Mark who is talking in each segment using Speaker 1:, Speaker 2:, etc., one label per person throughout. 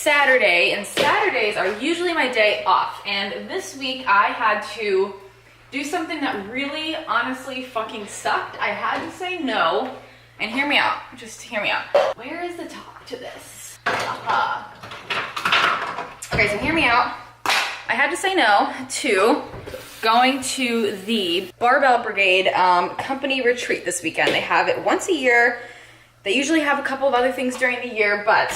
Speaker 1: Saturday, and Saturdays are usually my day off. And this week I had to do something that really honestly fucking sucked. I had to say no. And hear me out, just hear me out. Where is the top to this? Okay, so hear me out. I had to say no to going to the Barbell Brigade company retreat this weekend. They have it once a year. They usually have a couple of other things during the year, but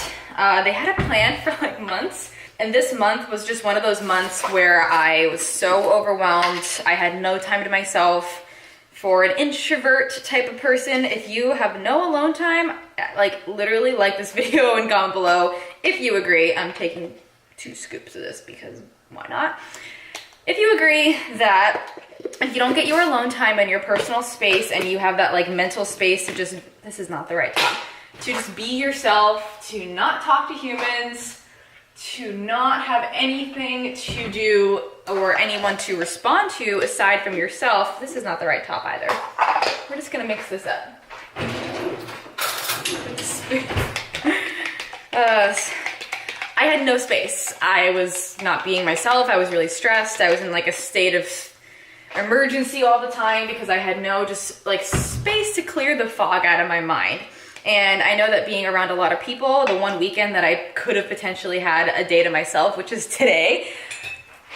Speaker 1: they had a plan for like months. And this month was just one of those months where I was so overwhelmed. I had no time to myself. For an introvert type of person, if you have no alone time, like literally like this video and comment below if you agree. I'm taking 2 scoops of this because why not? If you agree that if you don't get your alone time and your personal space and you have that like mental space to just, this is not the right time, to just be yourself, to not talk to humans, to not have anything to do or anyone to respond to aside from yourself, this is not the right top either. We're just gonna mix this up. I had no space. I was not being myself. I was really stressed. I was in like a state of emergency all the time because I had no just like space to clear the fog out of my mind. And I know that being around a lot of people, the one weekend that I could have potentially had a day to myself, which is today,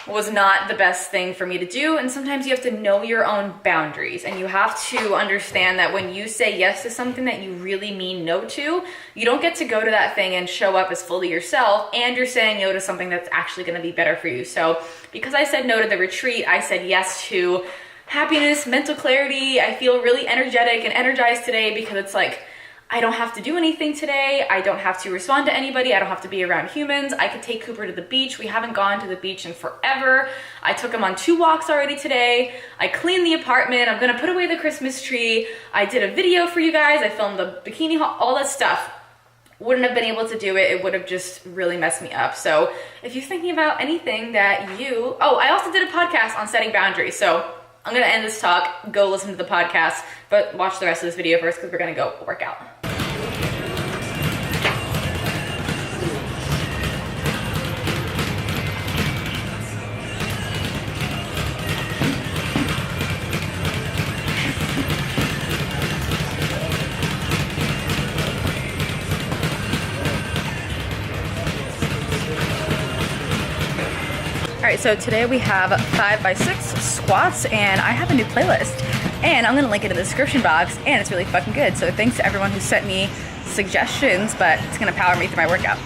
Speaker 1: was not the best thing for me to do. And sometimes you have to know your own boundaries, and you have to understand that when you say yes to something that you really mean no to, you don't get to go to that thing and show up as fully yourself, and you're saying no to something that's actually gonna be better for you. So because I said no to the retreat, I said yes to happiness, mental clarity. I feel really energetic and energized today because it's like, I don't have to do anything today. I don't have to respond to anybody. I don't have to be around humans. I could take Cooper to the beach. We haven't gone to the beach in forever. I took him on 2 walks already today. I cleaned the apartment. I'm gonna put away the Christmas tree. I did a video for you guys. I filmed the bikini haul, all that stuff. Wouldn't have been able to do it. It would have just really messed me up. So if you're thinking about anything that you, oh, I also did a podcast on setting boundaries. So I'm gonna end this talk, go listen to the podcast, but watch the rest of this video first because we're gonna go work out. All right, so today we have 5x6 squats, and I have a new playlist, and I'm gonna link it in the description box, and it's really fucking good. So thanks to everyone who sent me suggestions, but it's gonna power me through my workout.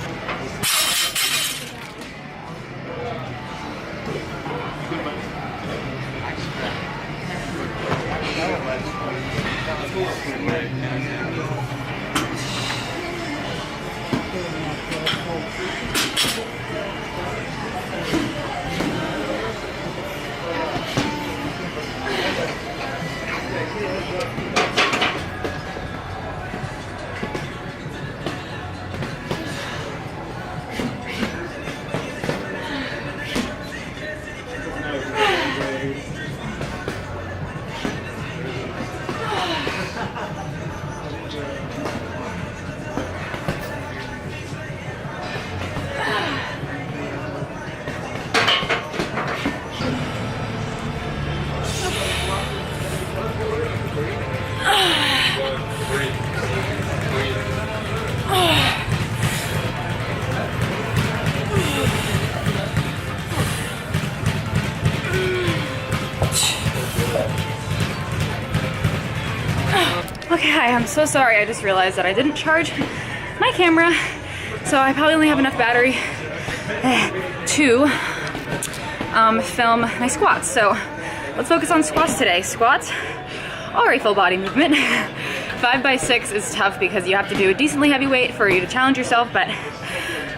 Speaker 1: Okay, hi, I'm so sorry. I just realized that I didn't charge my camera, so I probably only have enough battery to film my squats. So let's focus on squats today. Squats are a full body movement. 5x6 is tough because you have to do a decently heavy weight for you to challenge yourself, but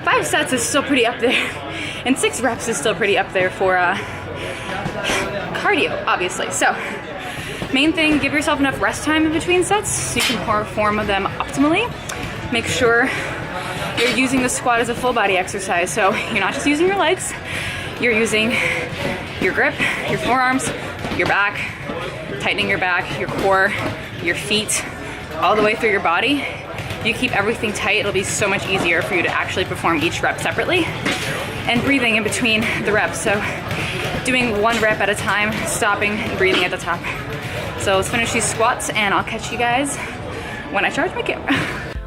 Speaker 1: 5 sets is still pretty up there, and 6 reps is still pretty up there for cardio, obviously. So main thing, give yourself enough rest time in between sets so you can perform them optimally. Make sure you're using the squat as a full body exercise. So you're not just using your legs, you're using your grip, your forearms, your back, tightening your back, your core, your feet, all the way through your body you keep everything tight, it'll be so much easier for you to actually perform each rep separately. And breathing in between the reps. So doing 1 rep at a time, stopping and breathing at the top. So let's finish these squats and I'll catch you guys when I charge my camera.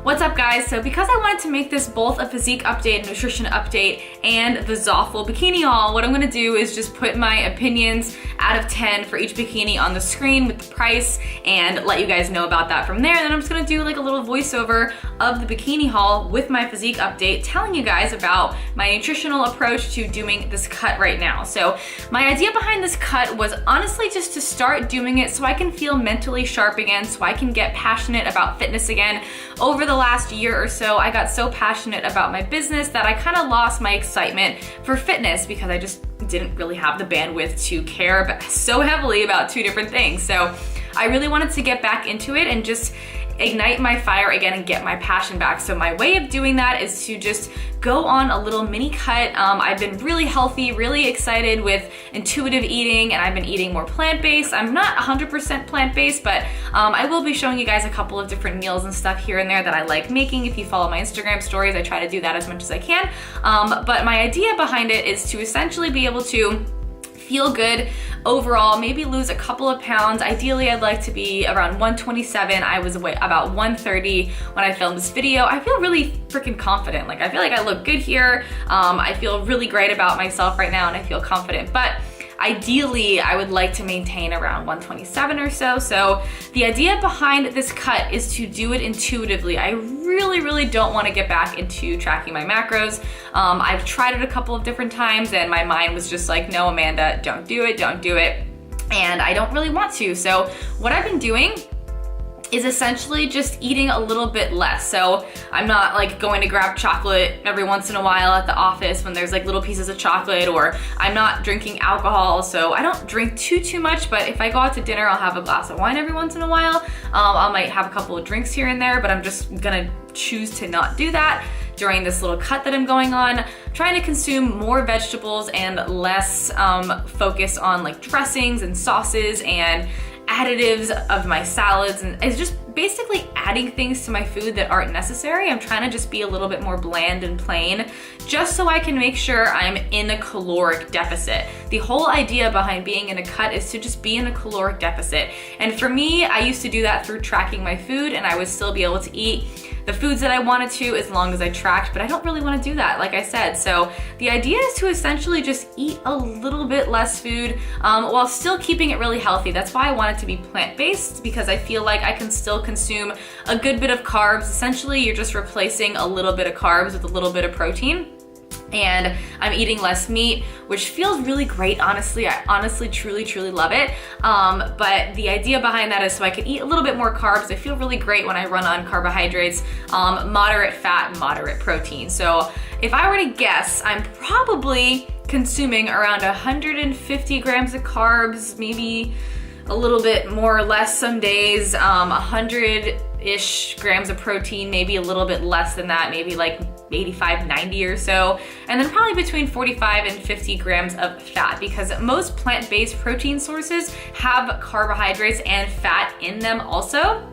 Speaker 1: What's up guys? So because I wanted to make this both a physique update, nutrition update, and the Zaful bikini haul, what I'm gonna do is just put my opinions out of 10 for each bikini on the screen with the price and let you guys know about that from there. And then I'm just gonna do like a little voiceover of the bikini haul with my physique update, telling you guys about my nutritional approach to doing this cut right now. So my idea behind this cut was honestly just to start doing it so I can feel mentally sharp again, so I can get passionate about fitness again. Over the last year or so, I got so passionate about my business that I kind of lost my excitement for fitness because I just didn't really have the bandwidth to care so heavily about 2 different things. So I really wanted to get back into it and just ignite my fire again and get my passion back. So my way of doing that is to just go on a little mini cut. I've been really healthy, really excited with intuitive eating, and I've been eating more plant-based. I'm not 100% plant-based, but I will be showing you guys a couple of different meals and stuff here and there that I like making. If you follow my Instagram stories, I try to do that as much as I can. But my idea behind it is to essentially be able to feel good overall, maybe lose a couple of pounds. Ideally, I'd like to be around 127. I was about 130 when I filmed this video. I feel really freaking confident. Like, I feel like I look good here. I feel really great about myself right now and I feel confident. But ideally, I would like to maintain around 127 or so. So the idea behind this cut is to do it intuitively. I really don't want to get back into tracking my macros. I've tried it a couple of different times and my mind was just like, no, Amanda, don't do it. And I don't really want to. So what I've been doing is essentially just eating a little bit less. So I'm not like going to grab chocolate every once in a while at the office when there's like little pieces of chocolate, or I'm not drinking alcohol. So I don't drink too much, but if I go out to dinner, I'll have a glass of wine every once in a while. I might have a couple of drinks here and there, but I'm just gonna choose to not do that during this little cut that I'm going on. I'm trying to consume more vegetables and less focus on like dressings and sauces and additives of my salads, and it's just basically adding things to my food that aren't necessary. I'm trying to just be a little bit more bland and plain, just so I can make sure I'm in a caloric deficit. The whole idea behind being in a cut is to just be in a caloric deficit. And for me, I used to do that through tracking my food, and I would still be able to eat the foods that I wanted to as long as I tracked, but I don't really want to do that, like I said. So the idea is to essentially just eat a little bit less food while still keeping it really healthy. That's why I want it to be plant-based, because I feel like I can still consume a good bit of carbs. Essentially, you're just replacing a little bit of carbs with a little bit of protein. And I'm eating less meat, which feels really great, honestly. I honestly, truly love it. But the idea behind that is so I can eat a little bit more carbs. I feel really great when I run on carbohydrates, moderate fat, moderate protein. So if I were to guess, I'm probably consuming around 150 grams of carbs, maybe a little bit more or less some days, 100-ish grams of protein, maybe a little bit less than that, maybe like 85, 90 or so, and then probably between 45 and 50 grams of fat, because most plant-based protein sources have carbohydrates and fat in them also.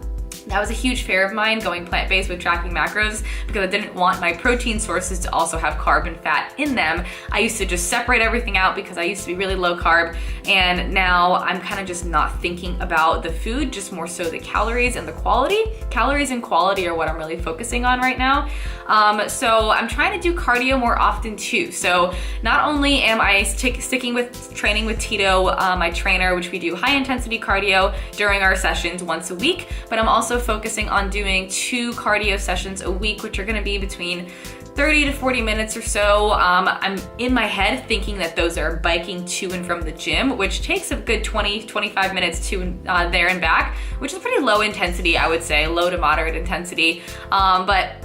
Speaker 1: That was a huge fear of mine, going plant-based with tracking macros, because I didn't want my protein sources to also have carb and fat in them. I used to just separate everything out because I used to be really low carb, and now I'm kind of just not thinking about the food, just more so the calories and the quality. Calories and quality are what I'm really focusing on right now. So I'm trying to do cardio more often too. So not only am I sticking with training with Tito, my trainer, which we do high intensity cardio during our sessions once a week, but I'm also focusing on doing 2 cardio sessions a week, which are gonna be between 30 to 40 minutes or so. I'm in my head thinking that those are biking to and from the gym, which takes a good 20-25 minutes to there and back, which is pretty low intensity, I would say, low to moderate intensity. But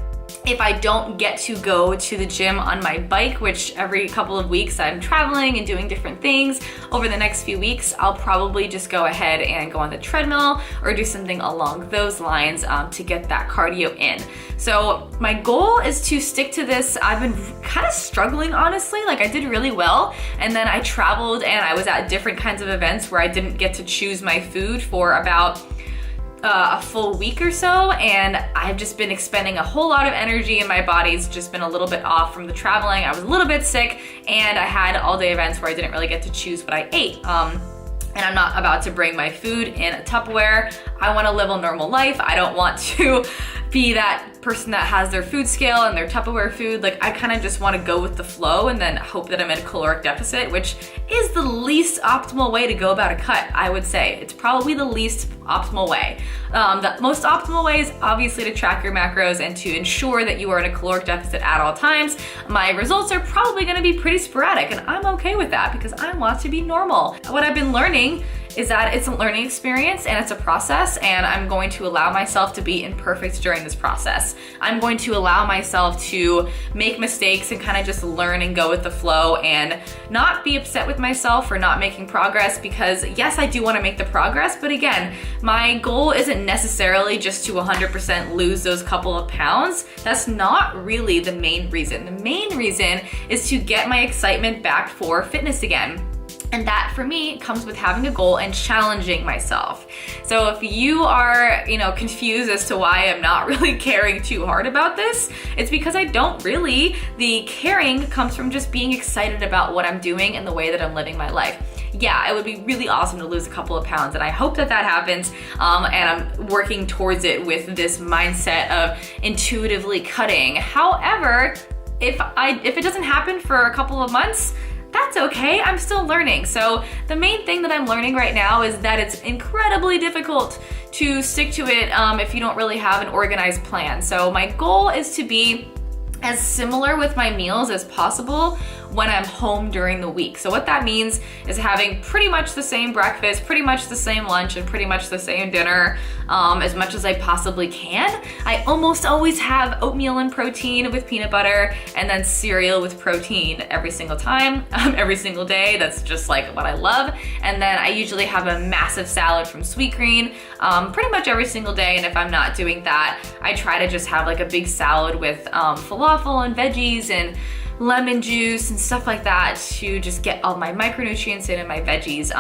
Speaker 1: if I don't get to go to the gym on my bike, which every couple of weeks I'm traveling and doing different things, over the next few weeks, I'll probably just go ahead and go on the treadmill or do something along those lines to get that cardio in. So my goal is to stick to this. I've been kind of struggling, honestly. Like, I did really well, and then I traveled and I was at different kinds of events where I didn't get to choose my food for about a full week or so, and I've just been expending a whole lot of energy and my body's just been a little bit off from the traveling. I was a little bit sick and I had all day events where I didn't really get to choose what I ate. And I'm not about to bring my food in a Tupperware. I want to live a normal life. I don't want to be that person that has their food scale and their Tupperware food. Like, I kind of just want to go with the flow and then hope that I'm in a caloric deficit, which is the least optimal way to go about a cut, I would say. It's probably the least optimal way. The most optimal way is obviously to track your macros and to ensure that you are in a caloric deficit at all times. My results are probably going to be pretty sporadic, and I'm okay with that because I want to be normal. What I've been learning is that it's a learning experience and it's a process, and I'm going to allow myself to be imperfect during this process. I'm going to allow myself to make mistakes and kind of just learn and go with the flow and not be upset with myself for not making progress, because yes, I do want to make the progress, but again, my goal isn't necessarily just to 100% lose those couple of pounds. That's not really the main reason. The main reason is to get my excitement back for fitness again. And that for me comes with having a goal and challenging myself. So if you are, confused as to why I'm not really caring too hard about this, it's because I don't really. The caring comes from just being excited about what I'm doing and the way that I'm living my life. Yeah, it would be really awesome to lose a couple of pounds, and I hope that that happens, and I'm working towards it with this mindset of intuitively cutting. However, if it doesn't happen for a couple of months, that's okay, I'm still learning. So the main thing that I'm learning right now is that it's incredibly difficult to stick to it if you don't really have an organized plan. So my goal is to be as similar with my meals as possible when I'm home during the week. So what that means is having pretty much the same breakfast, pretty much the same lunch, and pretty much the same dinner as much as I possibly can. I almost always have oatmeal and protein with peanut butter, and then cereal with protein every single time, every single day. That's just like what I love. And then I usually have a massive salad from Sweetgreen pretty much every single day. And if I'm not doing that, I try to just have like a big salad with falafel and veggies and lemon juice and stuff like that to just get all my micronutrients in and my veggies.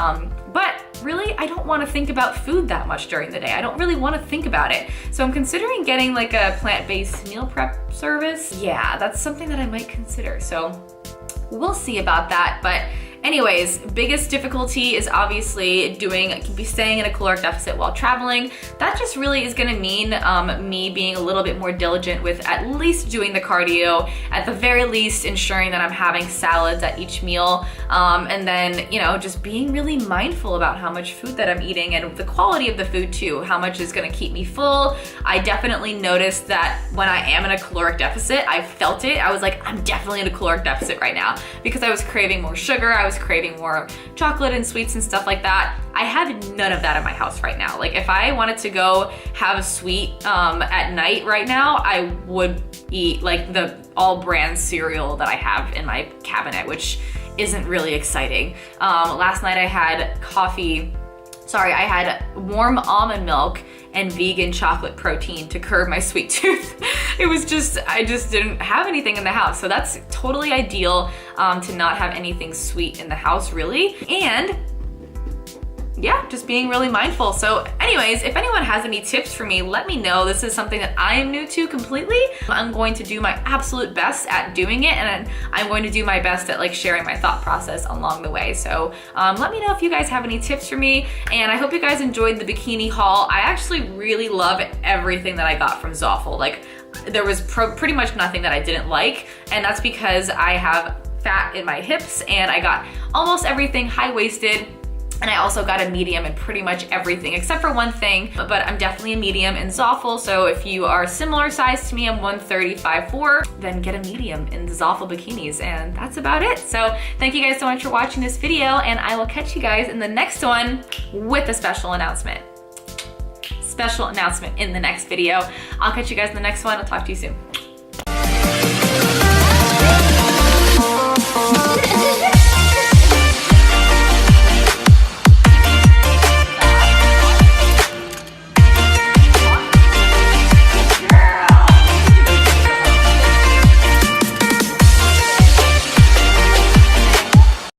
Speaker 1: But really, I don't want to think about food that much during the day. I don't really want to think about it. So I'm considering getting like a plant-based meal prep service. Yeah, that's something that I might consider. So we'll see about that. But anyways, biggest difficulty is obviously staying in a caloric deficit while traveling. That just really is gonna mean me being a little bit more diligent with at least doing the cardio, at the very least ensuring that I'm having salads at each meal, and then, just being really mindful about how much food that I'm eating and the quality of the food too, how much is gonna keep me full. I definitely noticed that when I am in a caloric deficit, I felt it. I was like, I'm definitely in a caloric deficit right now because I was craving more sugar, I was craving more chocolate and sweets and stuff like that. I have none of that in my house right now. Like if I wanted to go have a sweet at night right now, I would eat like the all brand cereal that I have in my cabinet, which isn't really exciting. Last night I had I had warm almond milk and vegan chocolate protein to curb my sweet tooth. I just didn't have anything in the house. So that's totally ideal to not have anything sweet in the house really. And yeah, just being really mindful. So anyways, if anyone has any tips for me, let me know. This is something that I am new to completely. I'm going to do my absolute best at doing it, and I'm going to do my best at like sharing my thought process along the way. So let me know if you guys have any tips for me, and I hope you guys enjoyed the bikini haul. I actually really love everything that I got from Zaful. Like there was pretty much nothing that I didn't like, and that's because I have fat in my hips, and I got almost everything high-waisted. And I also got a medium in pretty much everything except for one thing, but I'm definitely a medium in Zaful. So if you are similar size to me, I'm 135.4, then get a medium in the Zaful bikinis. And that's about it. So thank you guys so much for watching this video, and I will catch you guys in the next one with a special announcement. In the next video. I'll catch you guys in the next one. I'll talk to you soon.